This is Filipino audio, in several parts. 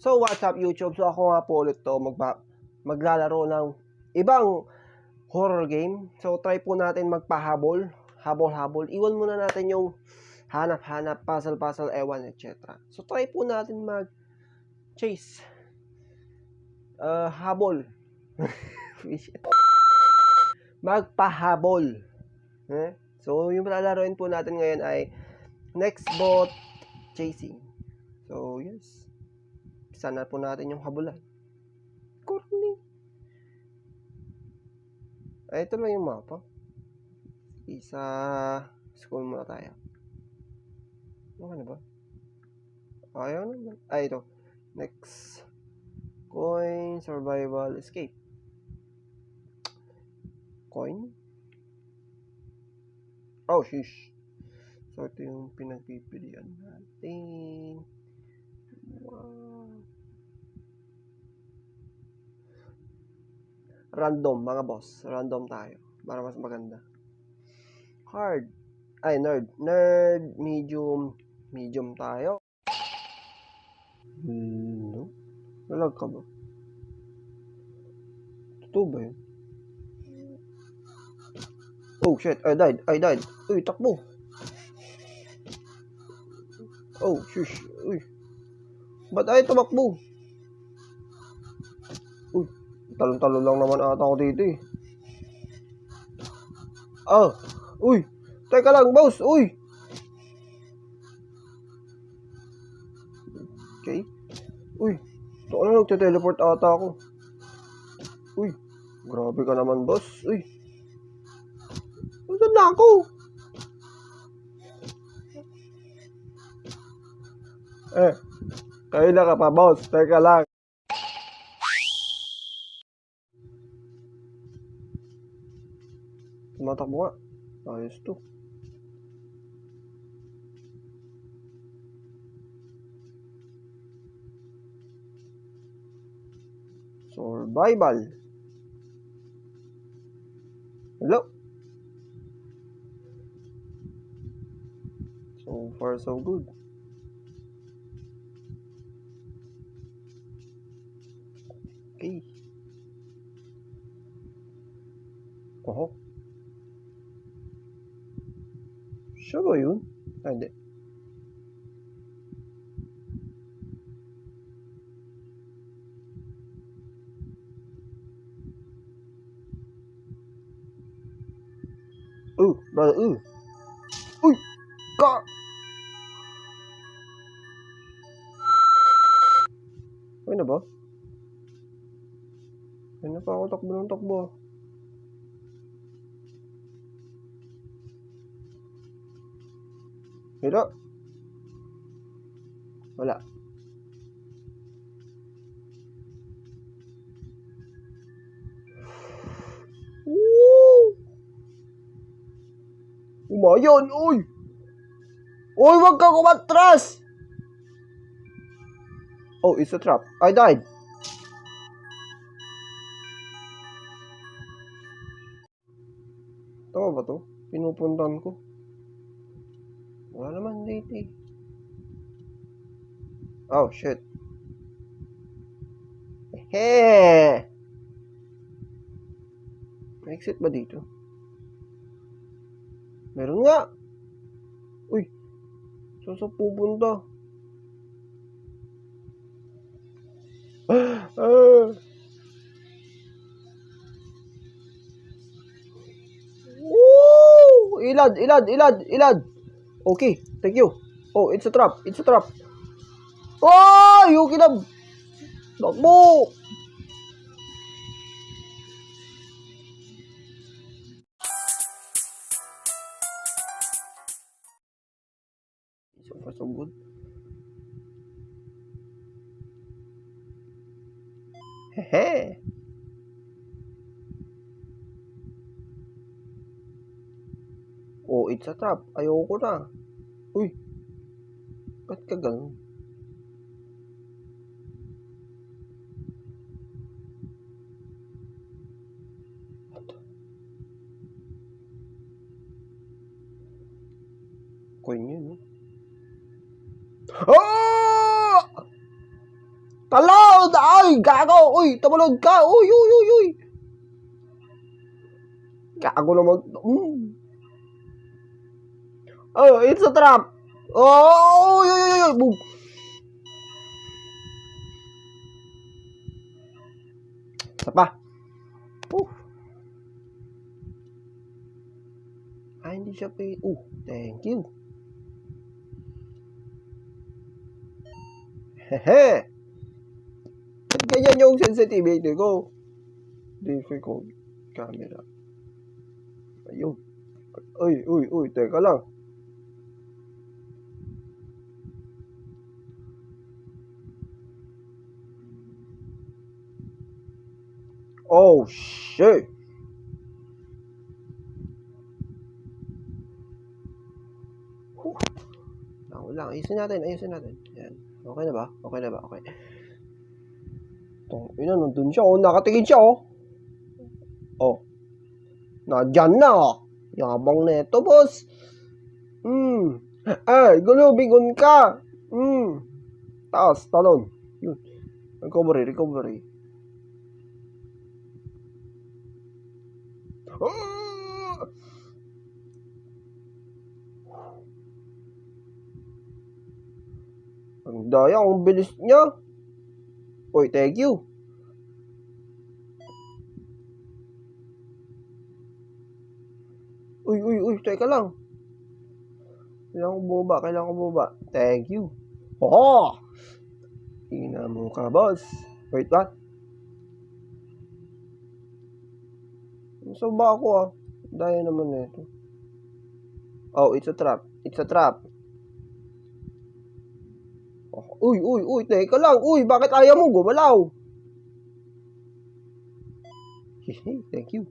So, what's up YouTube? So, ako nga po ulit to maglalaro ng ibang horror game. So, try po natin magpahabol. Habol-habol. Iwan muna natin yung hanap-hanap, puzzle-puzzle, ewan, etc. So, try po natin mag-chase. Habol. Magpahabol. So, yung lalaroin po natin ngayon ay Next Bot Chasing. So, yes. Sana po natin yung habulan. Corny. Ay, ito lang yung mapa. Isa school muna tayo. Ano ba? Ayaw naman. Ay, ito. Next. Coin, survival, escape. Coin? Oh, sheesh. So, ito yung pinagpipilian natin. Wow. Random, mga boss. Random tayo. Para mas maganda. Hard. Ay, nerd. Nerd, medium. Medium tayo. No? Walag ka ba? Totoo ba yun? Oh, shit. I died. Uy, takbo. Oh, shush. Uy. Ba't ay tumakbo? Uy. Talon-talon lang naman ata ako dito eh. Uy. Teka lang, boss. Uy. Okay. Uy. Ito ano, nagte-teleport ata ako. Uy. Grabe ka naman, boss. Uy. Saan na ako? Kaila ka pa, boss. Teka lang. Tumatakbo nga. Ayos to. Survival. Hello. So far, so good. Okay. Oho. Siya ba yun? Hindi. Brother, Uy! Ka! Okay na ba? Ay na pa ako takbo ng takbo. Hira. Wala. Woo! Umayon! Uy! Uy, wag kang umatras! Oh, it's a trap. I died. Tama ba to? Pinupuntan ko. Wala naman dito eh. Oh, shit. Hehe! May exit ba dito? Meron nga. Uy. Saan sa pupunta? Woo! Ilad. Okay, thank you. Oh, it's a trap. Oh, yung kinab. Takbo. So far, so good. Hehe. Oh, it's a trap. Ayoko na. Uy. Ba't ka ganun? Coin yun, no? Ah! Talon! Ay, gago! Uy, tumalon ka! Uy, uy, uy, uy! Gago naman. Oh, it's a trap! Oh, uy, uy, uy, uy! Boom! Isa pa. Ay, hindi siya pay. Thank you. Hehe! Ganyan yung sensitivity ko. Difficult camera. Ayun. Uy, teka lang. Oh, shit! Ako lang. Ayusin natin. Yan. Okay na ba? Okay. Ina, nandun siya. Nakatingin siya, Nadyan na, Yabang neto, boss. Gulubingon ka. Taas, talon. Yun. Recovery. Ang daya, ang bilis niya. Uy, thank you. Uy, teka lang. Kailangan ko bumaba. Thank you. Tingnan mo ka, boss. Wait, what? Nasa ba ako, Daya naman nito. Oh, it's a trap. Uy, teka lang. Uy, bakit ayaw mo gumalaw? Thank you.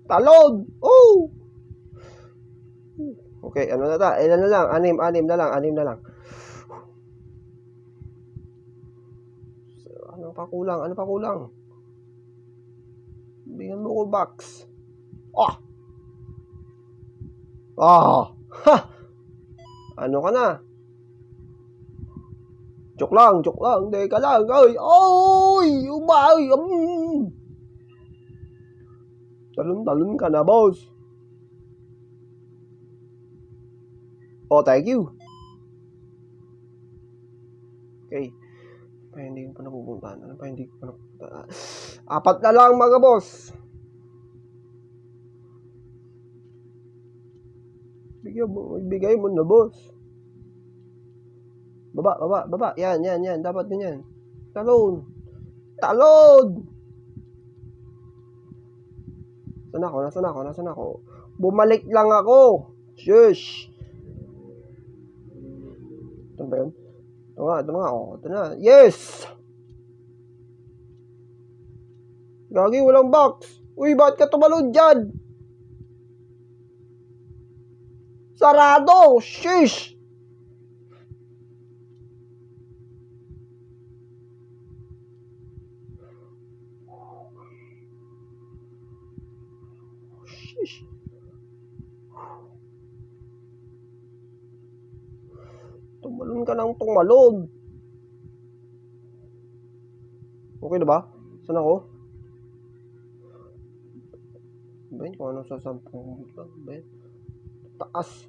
Talon! Okay, ano na ta? Ilan na lang? Anim na lang. Ano pa kulang? Bigyan mo ko box. Ha! Ano ka na? Joke lang. Teka lang. Umay! Talon ka na, boss. Thank you. Okay. Hindi ko pa napupuntahan. Apat na lang, mga boss. Bigay mo na, boss. Baba. Yan. Dapat ganyan. Talon. Nasaan ako? Bumalik lang ako. Shush. Ito ba yun? Ito na. Yes! Gagi, walang box. Uy, bakit ka tumalon dyan? Sarado! Shish! Tumalon ka ng tumalon. Okay na ba? Saan ako? Ben, kung ano sa 10 dito. Ben. Taas.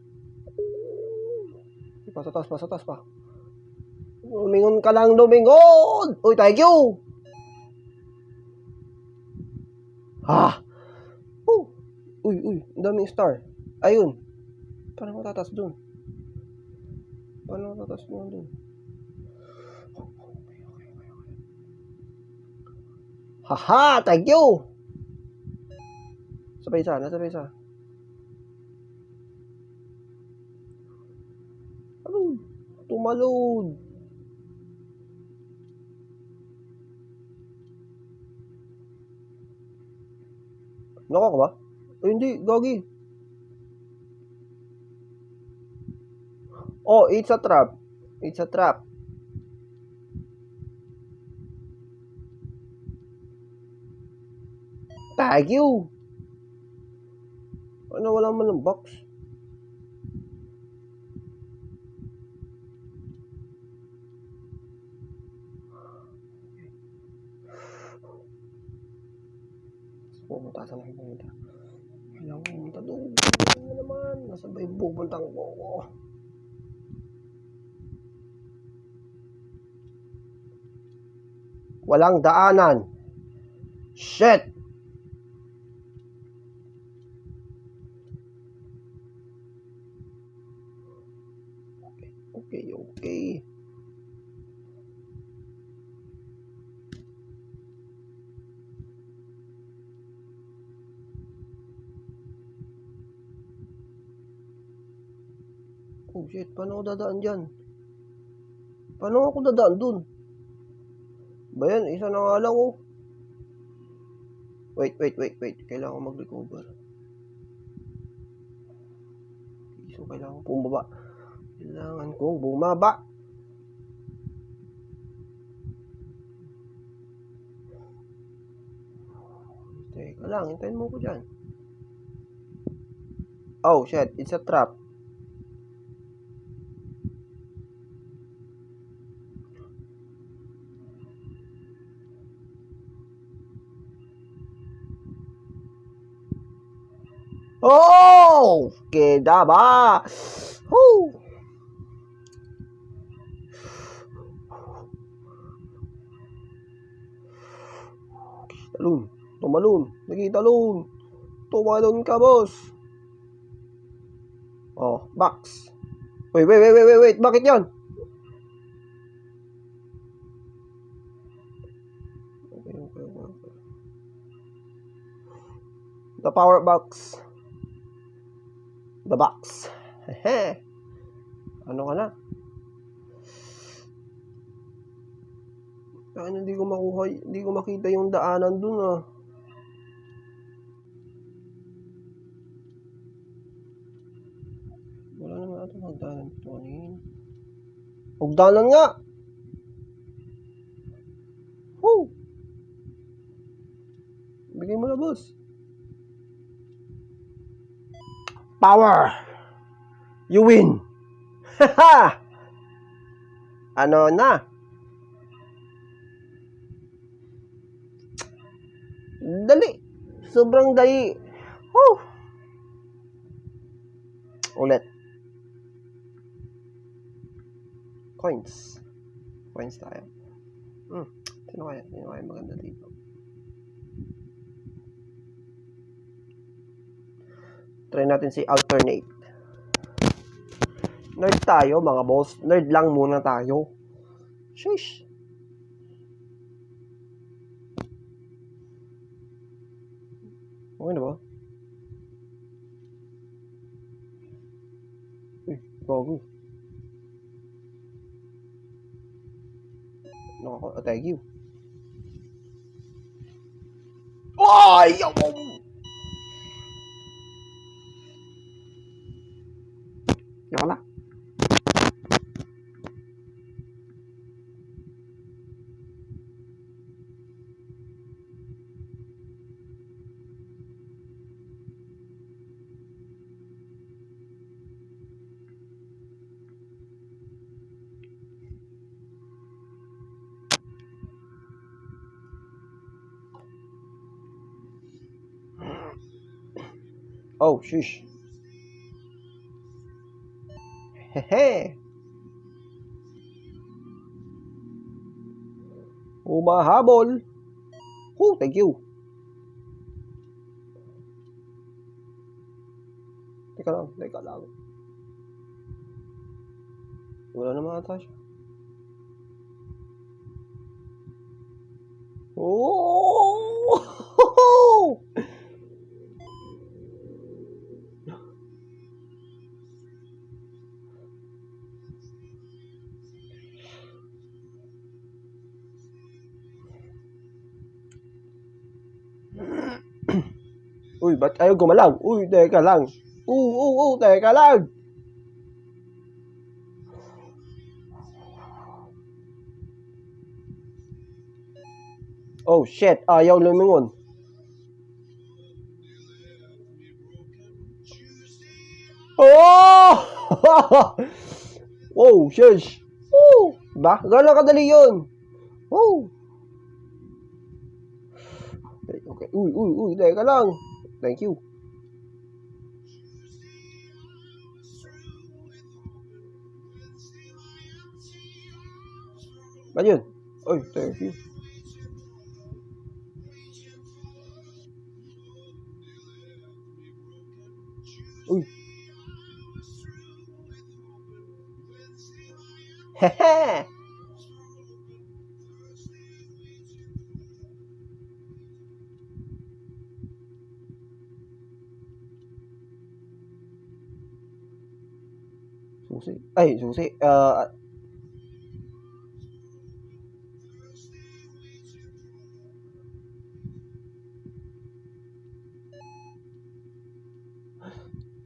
Sa taas pa. Lumingon ka lang. Uy, thank you. Uy, ang daming star. Ayun. Paano matatas dun? Haha, thank you. Sabay isa. Tumalon. Nako ka ba? Hindi, gagi. It's a trap. Thank you. Ano, wala man ng box. pumunta? Saan ako pumunta? Kailangan pumunta doon. Ano naman? Nasaan ba yung pupuntang ko? Walang daanan. Shit! Okay. Oh shit, paano ako dadaan dyan? Paano ako dadaan dun? Ba yan, isa na nga lang oh. Wait. Kailangan ko mag-recover. So, kailangan kong bumaba. Kailangan kong bumaba. Teka lang, hintayin mo ko dyan. Oh shit, it's a trap. Oh! Queda ba? Woo! Tumalon. Nagitalon. Tumalon ka, boss. Oh, box. Wait. Bakit yan? Okay. The power box. The box. Hehe. Ano ka na? Hindi ko makita yung daanan dun ah. Wala naman ito magdaanan dito kanina. Magdaanan nga! Woo! Bigay mo na, boss. Power! You win! Haha! Ano na? Dali! Sobrang dali! Woo! Ulit. Coins tayo. Sino kaya maganda dito? Try natin si alternate. Nerd tayo mga boss. Nerd lang muna tayo. Sheesh. Okay na ba? Uy, bago. Thank you. Ay! Yan na. Oh, sheesh. Hehe. Umahabol. Oh, thank you. Teka lang. Wala naman ata siya. Oh! Uy, ba't ayaw gumalaw? Uy, teka lang. Teka lang. Oh, shit. Ayaw lumingon. Oh! Oh, shush. Oh! Ba? Gano'n kadali yun? Oh! Okay. Uy, teka lang. Thank you. Ba't yun? Uy, thank you. Uy. Hehe! Susi. Ay, susi.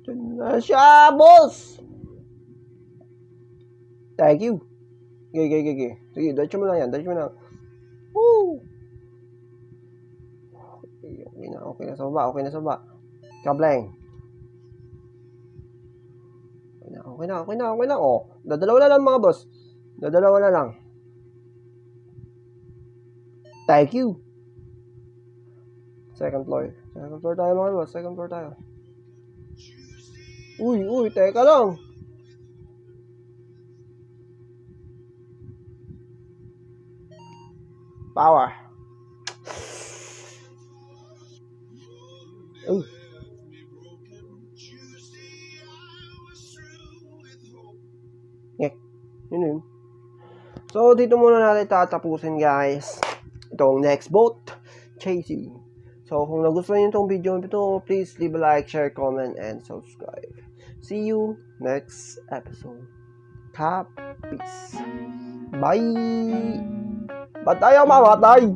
Dyan na siya, boss! Thank you. Sige. Sige, diretso mo lang yan. Diretso mo lang. Woo! Okay na sa baba. Okay na sa baba. Kableng. Okay na. Oh, dadalawa na lang mga boss. Dadalawa na lang. Thank you. Second floor. Second floor tayo mga boss. Second floor tayo. Uy, teka lang. Power. Uy. Yun. So, dito muna natin tatapusin, guys. Itong next boat chasing. So, kung nagustuhan nyo itong video ito, please leave a like, share, comment, and subscribe. See you next episode. Peace. Bye! Ba't tayo mamatay?